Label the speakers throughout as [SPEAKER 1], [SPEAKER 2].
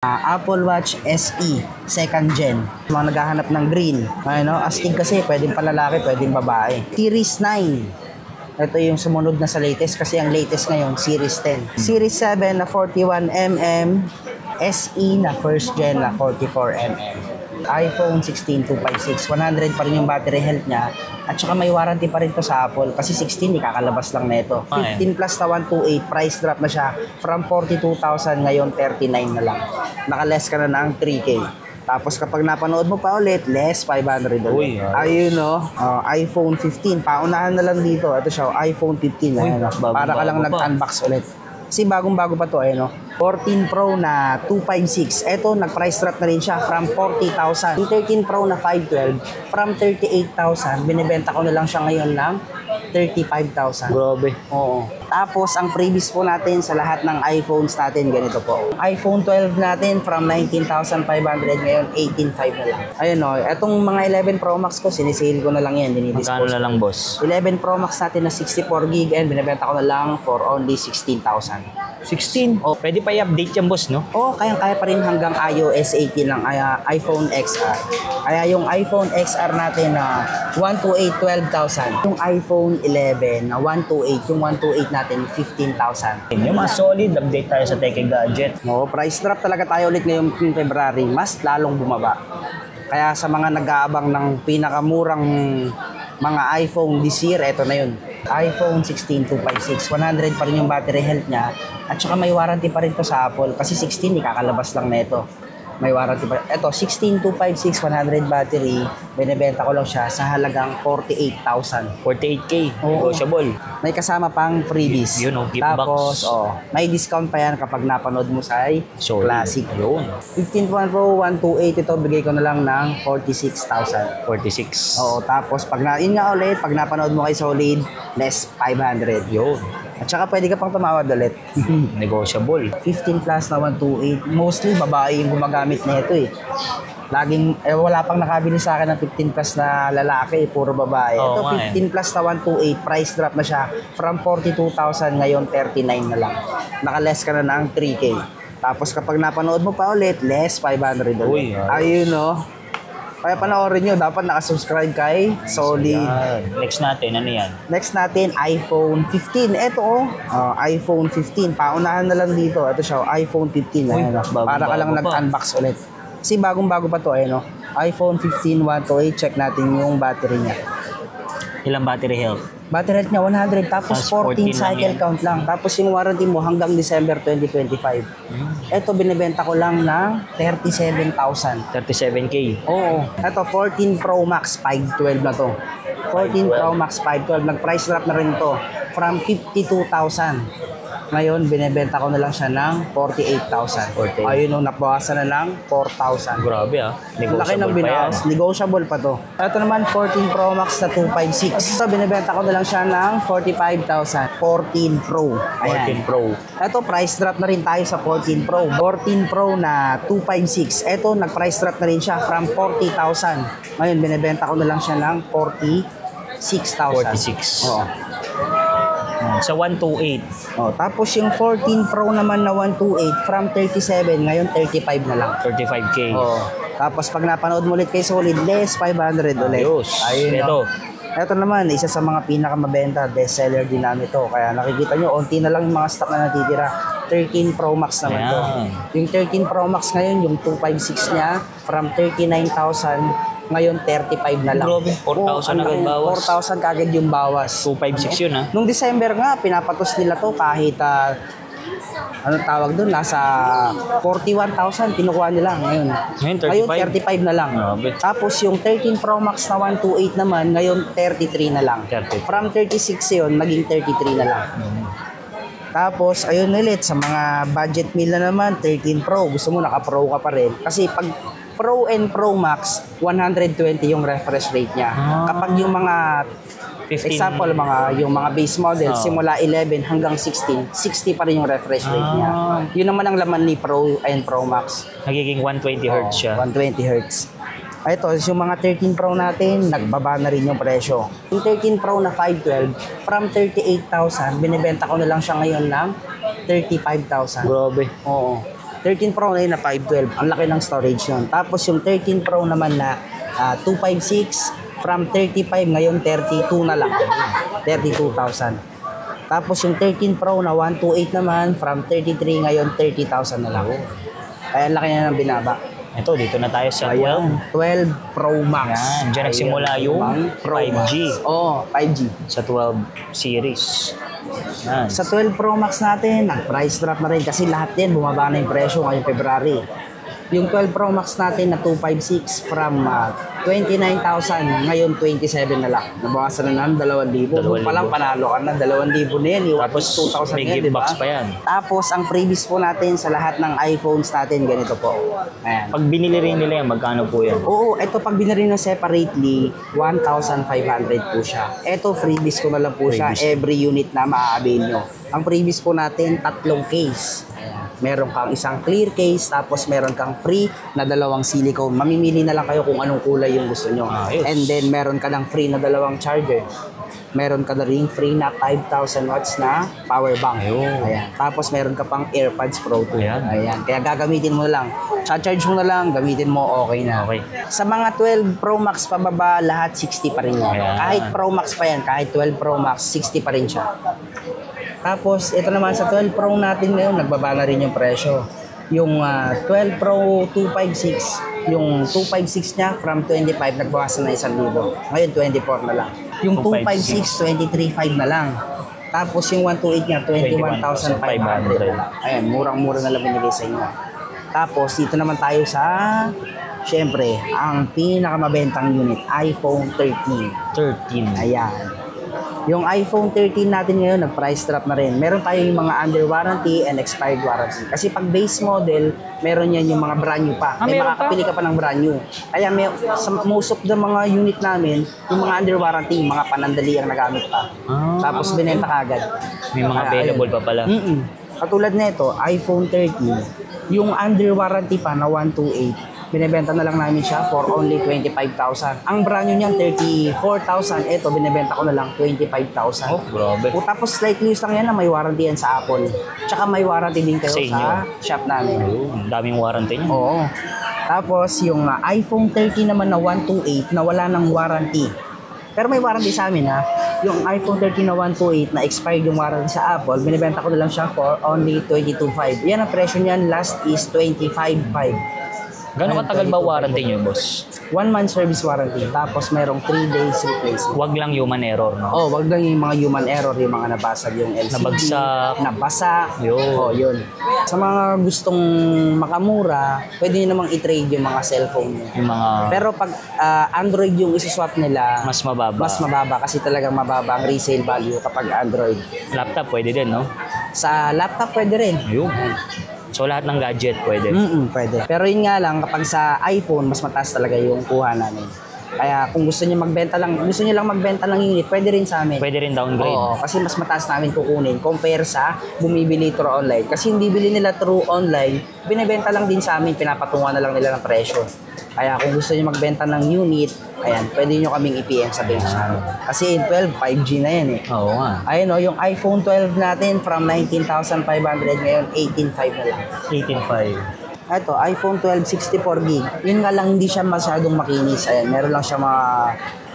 [SPEAKER 1] Apple Watch SE, second gen. Mga naghahanap ng green. Ano, astig kasi, pwedeng palalaki, pwedeng babae. Series 9. Ito yung sumunod na sa latest kasi ang latest ngayon, Series 10. Series 7 na 41mm, SE na first gen na 44mm. iPhone 16 256, 100 pa rin yung battery health niya. At saka may warranty pa rin to sa Apple kasi 16 kakalabas lang nito. 15 plus na 128, price drop na siya from 42,000 ngayon 39 na lang. Nakaless ka na ng 3K. Tapos kapag napanood mo pa ulit, less 500 ulit. Ayun no, iPhone 15, paunahan na lang dito. Ito siya, iPhone 15. Ayun, para ka lang nag-unbox ulit. Kasi bagong-bago pa to, ayun no. 14 Pro na 256. Ito, nag-price drop na rin siya from 40,000. Yung 13 Pro na 512, from 38,000, binibenta ko na lang siya ngayon ng 35,000.
[SPEAKER 2] Grabe.
[SPEAKER 1] Oo. Tapos, ang previous po natin sa lahat ng iPhones natin, ganito po. iPhone 12 natin from 19,500, ngayon 18,500 na lang. Ayun o, etong mga 11 Pro Max ko, sinisale ko na lang yan.
[SPEAKER 2] Magkano na lang, boss?
[SPEAKER 1] 11 Pro Max natin na 64GB and binibenta ko na lang for only 16,000.
[SPEAKER 2] 16? Oh, pwede pa i-update yan, boss, no?
[SPEAKER 1] Oo, kayang-kaya pa rin hanggang iOS 18 lang, iPhone XR. Kaya yung iPhone XR natin na 128, 12,000. Yung iPhone 11 na 128, yung 128 natin 15,000.
[SPEAKER 2] Yung mga solid, update tayo sa Tech Gadget.
[SPEAKER 1] Oo, price drop talaga tayo ulit ngayong February, mas lalong bumaba. Kaya sa mga nag-aabang ng pinakamurang mga iPhone this year, eto na yun. iPhone 16 256, 100 pa rin yung battery health niya. At saka may warranty pa rin to sa Apple kasi 16 kakalabas lang na ito. May warranty pa. Ito, 16 256, 100 battery, binibenta ko lang siya sa halagang 48,000.
[SPEAKER 2] 48K, negotiable.
[SPEAKER 1] May kasama pang freebies.
[SPEAKER 2] Yun, gift
[SPEAKER 1] Tapos,
[SPEAKER 2] box.
[SPEAKER 1] may discount pa yan kapag napanood mo sa Classic.
[SPEAKER 2] Yun.
[SPEAKER 1] 15 Pro 128, ito bigay ko na lang ng 46,000.
[SPEAKER 2] 46.
[SPEAKER 1] Oo, tapos pag yun nga ulit, pag napanood mo kay Solid, less 500.
[SPEAKER 2] Yun.
[SPEAKER 1] At saka pwede ka pang tumawad ulit.
[SPEAKER 2] Negotiable.
[SPEAKER 1] 15 plus na 128. Mostly, babae yung gumagamit na ito eh. Laging, wala pang nakabili sa akin ng 15 plus na lalaki, puro babae. Ito, 15 plus na 128, price drop na siya from 42,000, ngayon 39 na lang. Nakaless ka na ng 3K. Tapos kapag napanood mo pa ulit, less 500 ulit. Ayun no. Kaya panoorin nyo, dapat nakasubscribe kay Solid.
[SPEAKER 2] Next natin, ano yan?
[SPEAKER 1] Next natin, iPhone 15. Ito iPhone 15. Paunahan na lang dito. Ito siya, iPhone 15. Para ka lang nag-unbox ulit. Kasi bagong-bago pa to, iPhone 15 128. Check natin yung battery niya.
[SPEAKER 2] Ilang battery health?
[SPEAKER 1] Battery health niya 100, tapos 14 cycle count lang. Tapos yung warranty mo hanggang December 2025. Ito, binibenta ko lang ng 37,000.
[SPEAKER 2] 37K.
[SPEAKER 1] Oo. Ito, 14 Pro Max 512 na to. 14 Pro Max 512. Nag-price drop na rin to from 52,000. Ngayon, binibenta ko na lang siya ng 48,000. Ayun, nung nabawasan na lang 4,000.
[SPEAKER 2] Grabe
[SPEAKER 1] Laki ng binawas. Negotiable pa to. Ito naman, 14 Pro Max na 256. So, binibenta ko na lang siya ng 45,000. 14 Pro. Ayan.
[SPEAKER 2] 14 Pro.
[SPEAKER 1] Ito, price drop na rin tayo sa 14 Pro. 14 Pro na 256. Ito, nag-price drop na rin siya from 40,000. Ngayon, binibenta ko na lang siya ng 46,000.
[SPEAKER 2] 46.
[SPEAKER 1] Oo.
[SPEAKER 2] Sa 128.
[SPEAKER 1] Tapos yung 14 Pro naman na 128 from 37, ngayon 35 na lang.
[SPEAKER 2] 35K.
[SPEAKER 1] Tapos pag napanood mo ulit kay Solid, less 500 ulit. Ayun. Ito naman, isa sa mga pinakamabenta, bestseller din namin ito. Kaya nakikita nyo, onti na lang yung mga stock na natitira. 13 Pro Max naman to. Yung 13 Pro Max ngayon, yung 256 niya, from 39,000, ngayon 35 na lang.
[SPEAKER 2] Grabe, 4,000 agad bawas.
[SPEAKER 1] 4,000 kagad yung bawas.
[SPEAKER 2] 256 yun
[SPEAKER 1] Nung December nga, pinapatos nila to kahit anong tawag doon, nasa 41,000 kinukuha nila ngayon. Ngayon 35 na lang. Tapos yung 13 Pro Max na 128 naman, ngayon 33 na lang. From 36 yun, naging 33 na lang. Tapos, ayun ulit, sa mga budget meal na naman, 13 Pro. Gusto mo, naka-Pro ka pa rin. Kasi pag Pro and Pro Max, 120 yung refresh rate niya. Kapag yung mga 15, example, yung mga base model, simula 11 hanggang 16, 60 pa rin yung refresh rate niya. Yun naman ang laman ni Pro and Pro Max.
[SPEAKER 2] Nagiging 120 Hz siya.
[SPEAKER 1] 120 Hz. Ito, yung mga 13 Pro natin, nagbaba na rin yung presyo. Yung 13 Pro na 512, from 38,000, binibenta ko na lang siya ngayon ng 35,000.
[SPEAKER 2] Grabe.
[SPEAKER 1] Oo. 13 Pro ngayon na 512. Ang laki ng storage yun. Tapos yung 13 Pro naman na 256 from 35 ngayon 32 na lang. 32,000. Tapos yung 13 Pro na 128 naman from 33 ngayon 30,000 na lang. Kaya ang laki na ng binaba.
[SPEAKER 2] Ito, dito na tayo sa 12.
[SPEAKER 1] Ayan, 12 Pro Max.
[SPEAKER 2] Yan, dyan nagsimula yung 5G.
[SPEAKER 1] Oo, 5G.
[SPEAKER 2] Sa 12 series. Yan.
[SPEAKER 1] Sa 12 Pro Max natin, nag-price drop na rin kasi lahat din bumaba na yung presyo ngayong February. Yung 12 Pro Max natin na 256 from 29,000, ngayon 27 na lang. Nabawasan na ng 2,000. Kung palang panalo ka na, 2,000 na yan.
[SPEAKER 2] Tapos
[SPEAKER 1] 2,000
[SPEAKER 2] may
[SPEAKER 1] yan,
[SPEAKER 2] gift
[SPEAKER 1] diba?
[SPEAKER 2] box pa yan.
[SPEAKER 1] Tapos ang freebies po natin sa lahat ng iPhones natin, ganito po. Ayan.
[SPEAKER 2] Pag binili rin nila yan, magkano po yan?
[SPEAKER 1] Oo, ito pag binili na separately, 1,500 po siya. Ito freebies ko na lang po siya, every unit na maa-avail nyo. Ang freebies po natin, 3 case. Meron kang isang clear case, tapos meron kang free na 2 silicone. Mamimili na lang kayo kung anong kulay yung gusto nyo.
[SPEAKER 2] Yes.
[SPEAKER 1] And then meron ka ng free na 2 charger. Meron ka na rin free na 5,000 watts na power bank. Ayan. Tapos meron ka pang AirPods Pro 2. Ayan. Kaya gagamitin mo na lang. Charge mo na lang, gamitin mo, okay na.
[SPEAKER 2] Okay.
[SPEAKER 1] Sa mga 12 Pro Max pababa, lahat 60 pa rin yan.
[SPEAKER 2] Ayan.
[SPEAKER 1] Kahit Pro Max pa yan, kahit 12 Pro Max, 60 pa rin siya. Tapos, ito naman sa 12 Pro natin ngayon, nagbaba na rin yung presyo. Yung 12 Pro 256, yung 256 niya from 25, nagbawasan na 1,000. Ngayon, 24 na lang. Yung 256, 23,500 na lang. Tapos yung 128 niya, 21,500 lang. Ayan, murang-mura na lang binigay sa inyo. Tapos, dito naman tayo sa, syempre, ang pinakamabentang unit, iPhone 13.
[SPEAKER 2] 13.
[SPEAKER 1] Ayan. Yung iPhone 13 natin ngayon, nag-price drop na rin. Meron tayo yung mga under warranty and expired warranty. Kasi pag base model, meron yan yung mga brand new pa. May makakapili ka pa ng brand new. Kaya sa most of the mga unit namin, yung mga under warranty, mga panandali ang nagamit pa. Tapos binenta ka agad.
[SPEAKER 2] May mga available pa pala.
[SPEAKER 1] Katulad nito, iPhone 13, yung under warranty pa na 128, binebenta na lang namin siya for only 25,000. Ang brand new niyan, 34,000. Ito, binebenta ko na lang 25,000.
[SPEAKER 2] Oh, grabe.
[SPEAKER 1] Tapos slightly use lang yan na may warranty yan sa Apple. Tsaka may warranty din kayo sa shop namin.
[SPEAKER 2] Ang daming warranty niya.
[SPEAKER 1] Oo. Tapos yung iPhone 13 naman na 128 na wala ng warranty. Pero may warranty sa amin ha. Yung iPhone 13 na 128 na expired yung warranty sa Apple, binibenta ko na lang siya for only 22,500. Yan ang presyo niyan, last is 25,500.
[SPEAKER 2] Gano'ng katagal ba warranty niyo, boss?
[SPEAKER 1] 1 month service warranty, tapos merong 3 days replacement.
[SPEAKER 2] Wag lang human error, no?
[SPEAKER 1] Oh, wag lang yung mga human error, yung mga nabasag yung LCD,
[SPEAKER 2] Nabagsak.
[SPEAKER 1] nabasa.
[SPEAKER 2] Yun.
[SPEAKER 1] Oh, yun. Sa mga gustong makamura, pwede nyo namang i-trade yung mga cellphone nyo.
[SPEAKER 2] Yung mga
[SPEAKER 1] Pero pag Android yung isi-swap nila,
[SPEAKER 2] mas mababa.
[SPEAKER 1] mas mababa kasi talagang mababa ang resale value kapag Android.
[SPEAKER 2] Laptop pwede din, no?
[SPEAKER 1] Sa laptop pwede rin.
[SPEAKER 2] Ayun. So lahat ng gadget pwede.
[SPEAKER 1] Pwede. Pero yun nga lang, kapag sa iPhone, mas mataas talaga yung kuha namin. Kaya kung gusto niyo lang magbenta ng unit, pwede rin sa amin.
[SPEAKER 2] Pwede rin downgrade.
[SPEAKER 1] Oo, kasi mas mataas namin kukunin compare sa bumibili through online. Kasi yung bibili nila through online, binebenta lang din sa amin, pinapatungan na lang nila ng presyo. Kaya kung gusto niyo magbenta ng unit, ayan, pwede niyo kaming i-PM sa page namin. Kasi in 12, 5G na yan eh.
[SPEAKER 2] Oo nga.
[SPEAKER 1] Ayun o, yung iPhone 12 natin from 19,500 ngayon, 18,500 na lang.
[SPEAKER 2] 18.5.
[SPEAKER 1] Ito, iPhone 12, 64 gig. Yun nga lang, hindi siya masyadong makinis. Ayan, meron lang siya mga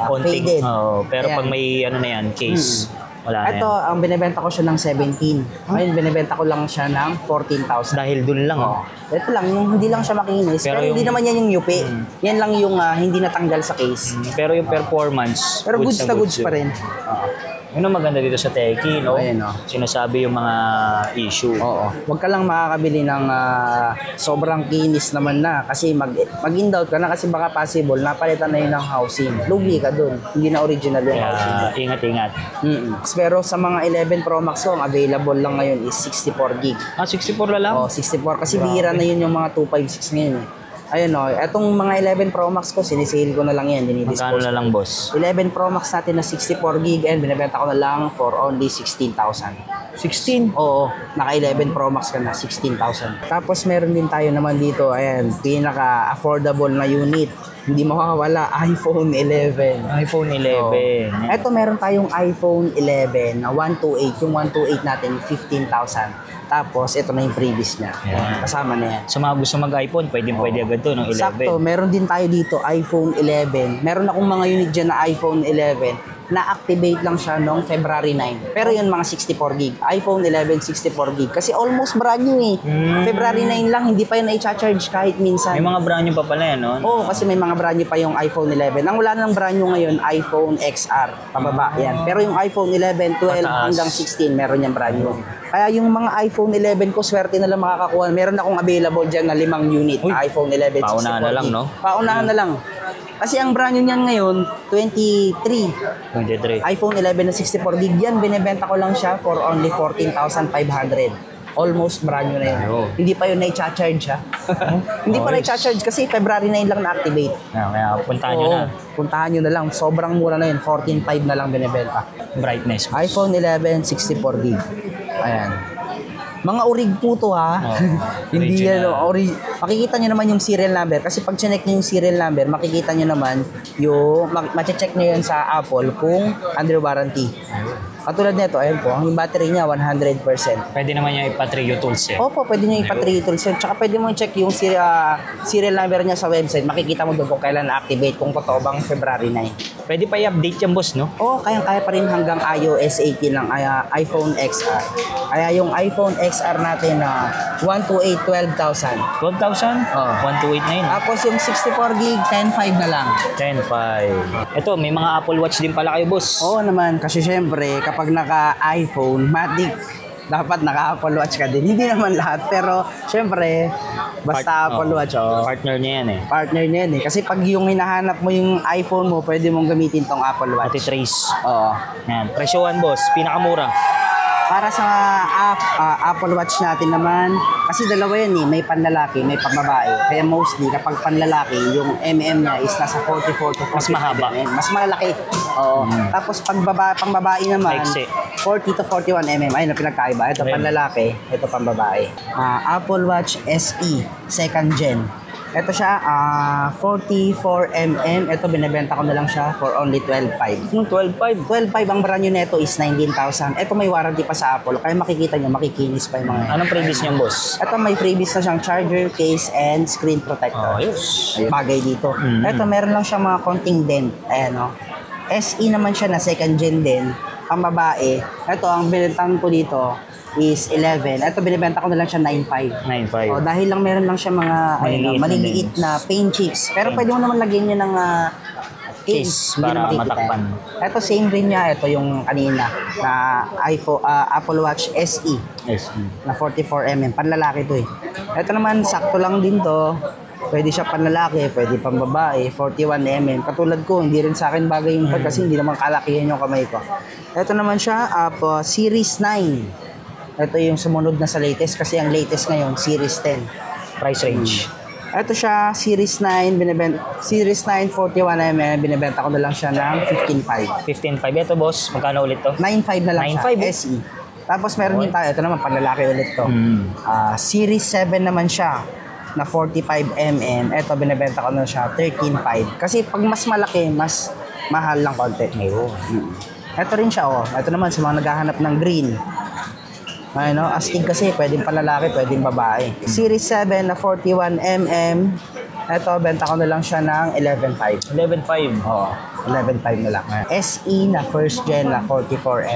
[SPEAKER 1] faded.
[SPEAKER 2] Oo, pero
[SPEAKER 1] Ayan.
[SPEAKER 2] pag may ano na yan, case, wala na
[SPEAKER 1] Ito,
[SPEAKER 2] yan.
[SPEAKER 1] ang binibenta ko siya ng 17. Ngayon, binibenta ko lang siya ng 14,000.
[SPEAKER 2] Dahil dun lang, oh.
[SPEAKER 1] Ito lang, yung hindi lang siya makinis. Pero, hindi naman yan yung yupi. Yan lang yung hindi natanggal sa case.
[SPEAKER 2] Pero yung performance,
[SPEAKER 1] Pero goods na goods
[SPEAKER 2] yun.
[SPEAKER 1] pa rin.
[SPEAKER 2] Yun ang maganda dito sa Techie, no?
[SPEAKER 1] Ayun, no?
[SPEAKER 2] Sinasabi yung mga issue.
[SPEAKER 1] Oo. Huwag ka lang makakabili ng sobrang kinis naman na kasi mag-in doubt ka na kasi baka possible napalitan na yun ng housing. Lugi ka dun. Hindi na original yung housing.
[SPEAKER 2] Kaya ingat-ingat.
[SPEAKER 1] Pero sa mga 11 Pro Max ko, ang available lang ngayon is 64 gig.
[SPEAKER 2] 64 na lang?
[SPEAKER 1] Oh, 64 kasi bihira na yun yung mga 256 ngayon eh. Ayun o, etong mga 11 Pro Max ko, sinisale ko na lang yan,
[SPEAKER 2] Magkano
[SPEAKER 1] dinidispose.
[SPEAKER 2] na lang, boss?
[SPEAKER 1] 11 Pro Max natin na 64 gig and binibenta ko na lang for only 16,000.
[SPEAKER 2] 16?
[SPEAKER 1] Oo, naka 11 Pro Max ka na, 16,000. Tapos meron din tayo naman dito, ayan, pinaka-affordable na unit. Hindi makakawala, iPhone 11.
[SPEAKER 2] iPhone 11.
[SPEAKER 1] Ito meron tayong iPhone 11 na 128. Yung 128 natin, 15,000. Tapos, ito na yung previous niya.
[SPEAKER 2] Ayan.
[SPEAKER 1] Kasama na yan.
[SPEAKER 2] Sa mga gusto mag-iPhone, pwede agad to, no? 11.
[SPEAKER 1] Sakto, meron din tayo dito, iPhone 11. Meron akong mga unit dyan na iPhone 11. Na-activate lang siya noong February 9. Pero yun, mga 64 gig. iPhone 11, 64 gig. Kasi almost brand new eh. February 9 lang, hindi pa yun na-charge kahit minsan.
[SPEAKER 2] May mga brand new pa pala yan, no?
[SPEAKER 1] Oo, kasi may mga brand new pa yung iPhone 11. Ang wala nang brand new ngayon, iPhone XR. Pababa yan. Pero yung iPhone 11, 12
[SPEAKER 2] Pataas.
[SPEAKER 1] hanggang 16, meron yung brand new. Kaya yung mga iPhone 11 ko, swerte na lang makakakuha. Meron akong available dyan na 5 unit na iPhone 11, 64
[SPEAKER 2] paunahan na lang,
[SPEAKER 1] gig.
[SPEAKER 2] no?
[SPEAKER 1] Paunahan na lang. Kasi ang brand new niyan ngayon, 23.
[SPEAKER 2] 23.
[SPEAKER 1] iPhone 11 na 64 gig yan, binebenta ko lang siya for only 14,500. Almost brand new na yun.
[SPEAKER 2] Ayun.
[SPEAKER 1] Hindi pa yun na-charge ha. Hindi pa na-charge kasi February 9 lang na-activate.
[SPEAKER 2] Kaya puntahan nyo
[SPEAKER 1] Oo,
[SPEAKER 2] na.
[SPEAKER 1] puntahan nyo na lang. Sobrang mura na yun. 14,500 na lang binebenta.
[SPEAKER 2] Brightness.
[SPEAKER 1] iPhone 11, 64 gig. Ayan. Mga urig po to ha.
[SPEAKER 2] Oh,
[SPEAKER 1] Hindi yan.
[SPEAKER 2] original.
[SPEAKER 1] Makikita nyo naman yung serial number. Kasi pag chinek nyo yung serial number, makikita nyo naman yung, mache-check nyo yun sa Apple kung under warranty. Katulad nito, ayun po, yung battery niya 100%.
[SPEAKER 2] Pwede naman yung ipa-Trio Tools eh.
[SPEAKER 1] Opo, pwede nyo ipa-3 tools yun. Tsaka pwede mo i-check yung serial number niya sa website. Makikita mo doon kung kailan na-activate, kung totoo bang February 9.
[SPEAKER 2] Pwede pa i-update yan, boss, no?
[SPEAKER 1] Oo, kaya pa rin hanggang iOS 18 lang, iPhone XR. Kaya yung iPhone XR natin na 128, 12,000.
[SPEAKER 2] 12,000?
[SPEAKER 1] Oo.
[SPEAKER 2] 128 na yun.
[SPEAKER 1] Tapos yung 64 gig, 10,500 na lang.
[SPEAKER 2] 10,500. Ito, may mga Apple Watch din pala kayo, boss.
[SPEAKER 1] Oo naman, kasi syempre, kapag naka-iPhone, matik, dapat naka-Apple Watch ka din. Hindi naman lahat, pero syempre, basta Apple Watch,
[SPEAKER 2] Partner niya yan eh.
[SPEAKER 1] partner niya yan eh. Kasi pag yung hinahanap mo yung iPhone mo, pwede mong gamitin tong Apple Watch.
[SPEAKER 2] Trace.
[SPEAKER 1] Oo.
[SPEAKER 2] Yan. Presyohan, boss. Pinakamura.
[SPEAKER 1] Para sa Apple Watch natin naman, kasi dalawa yan eh, may panlalaki, may pambabae. Kaya mostly, kapag panlalaki, yung niya is nasa 44 to 45
[SPEAKER 2] Mas mahaba.
[SPEAKER 1] Mas malaki. Oo. Tapos pangbabae naman,
[SPEAKER 2] Maiksi.
[SPEAKER 1] 40 to 41 Ayun na pinagkaiba. Ito panlalaki, ito pambabae. Apple Watch SE, second gen. Ito siya, 44 Ito, binibenta ko na lang siya for only 12,500.
[SPEAKER 2] 12,500.
[SPEAKER 1] 12,500 ang brand new neto is 19,000. Ito may warranty pa sa Apple. Kaya makikita nyo, makikinis pa yung mga.
[SPEAKER 2] Anong previous niyan, boss?
[SPEAKER 1] Ito may freebies na siyang charger, case, and screen protector.
[SPEAKER 2] Ayos.
[SPEAKER 1] Ayun, bagay dito. Ito, meron lang siyang mga konting dent. Ayan, o. SE naman siya na second gen din. Ang babae. Ito, ang binentahan ko dito is 11. Ito, binibenta ko na lang siya 9,500.
[SPEAKER 2] 9,500.
[SPEAKER 1] Dahil lang meron lang siya mga
[SPEAKER 2] Maliliit na
[SPEAKER 1] maliliit na paint chips. Pero pwede mo naman lagyan niya ng
[SPEAKER 2] Case
[SPEAKER 1] hindi
[SPEAKER 2] para
[SPEAKER 1] na makikita
[SPEAKER 2] matakpan.
[SPEAKER 1] yan. Ito, same rin niya. Ito yung kanina na Apple Watch SE
[SPEAKER 2] Yes.
[SPEAKER 1] na 44 Panlalaki to eh. Ito naman, sakto lang din to. Pwede siya panlalaki, pwede pang babae, 41 Katulad ko, hindi rin sa akin bagay yung kasi hindi naman kalakihan yung kamay ko. Ito naman siya, Series 9. Ito yung sumunod na sa latest kasi ang latest ngayon, Series 10.
[SPEAKER 2] Price range.
[SPEAKER 1] Ito siya, Series 9, Series 9, 41 binibenta ko na lang siya ng 15,500.
[SPEAKER 2] 15,500. Ito, boss. Magkano ulit to?
[SPEAKER 1] 9,500 na lang
[SPEAKER 2] 9,500
[SPEAKER 1] siya, SE. Tapos meron din tayo, ito naman, panlalaki ulit to. Series 7 naman siya, na 45 Ito, binibenta ko na siya, 13,500. Kasi pag mas malaki, mas mahal lang konti.
[SPEAKER 2] Ayun.
[SPEAKER 1] Ito rin siya, oh. Ito naman, sa mga naghahanap ng green. Ayun, no? Astig kasi, pwedeng panlalaki, pwedeng babae. Series 7 na 41 Ito, benta ko na lang siya ng 11,500.
[SPEAKER 2] 11,500.
[SPEAKER 1] Oo, 11,500 na lang. SE na first gen na 44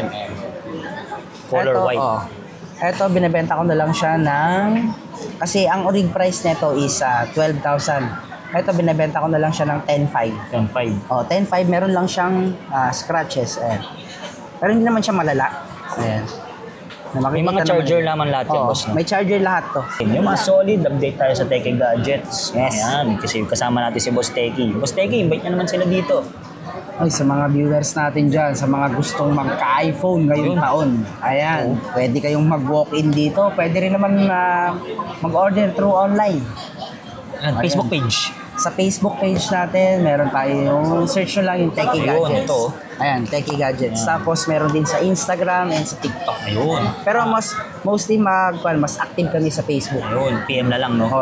[SPEAKER 2] Color white.
[SPEAKER 1] Ito, binibenta ko na lang siya ng... Kasi ang orig price nito is 12,000. Ito, binibenta ko na lang siya ng 10,500.
[SPEAKER 2] 10,500.
[SPEAKER 1] 10,500, meron lang siyang scratches. Pero hindi naman siya malala. Ayan.
[SPEAKER 2] May mga charger naman lahat yan, boss. No?
[SPEAKER 1] May charger lahat to.
[SPEAKER 2] Yung mga solid, update tayo sa Teki Gadgets.
[SPEAKER 1] Yes.
[SPEAKER 2] Ayan, kasi kasama natin si Boss Teki. Boss Teki, invite niya naman sila dito.
[SPEAKER 1] Ay, sa mga viewers natin dyan, sa mga gustong magka-iPhone ngayong taon. Ayan, pwede kayong mag-walk-in dito. Pwede rin naman mag-order through online.
[SPEAKER 2] Ayan, Facebook page.
[SPEAKER 1] Sa Facebook page natin, meron tayo yung search nyo lang yung Teki
[SPEAKER 2] Ayun,
[SPEAKER 1] Gadgets.
[SPEAKER 2] ito.
[SPEAKER 1] Ayan, Teki Gadgets. Tapos meron din sa Instagram and sa TikTok.
[SPEAKER 2] Ayun.
[SPEAKER 1] Pero mostly mas active kami sa Facebook.
[SPEAKER 2] Ayun, PM na lang, no?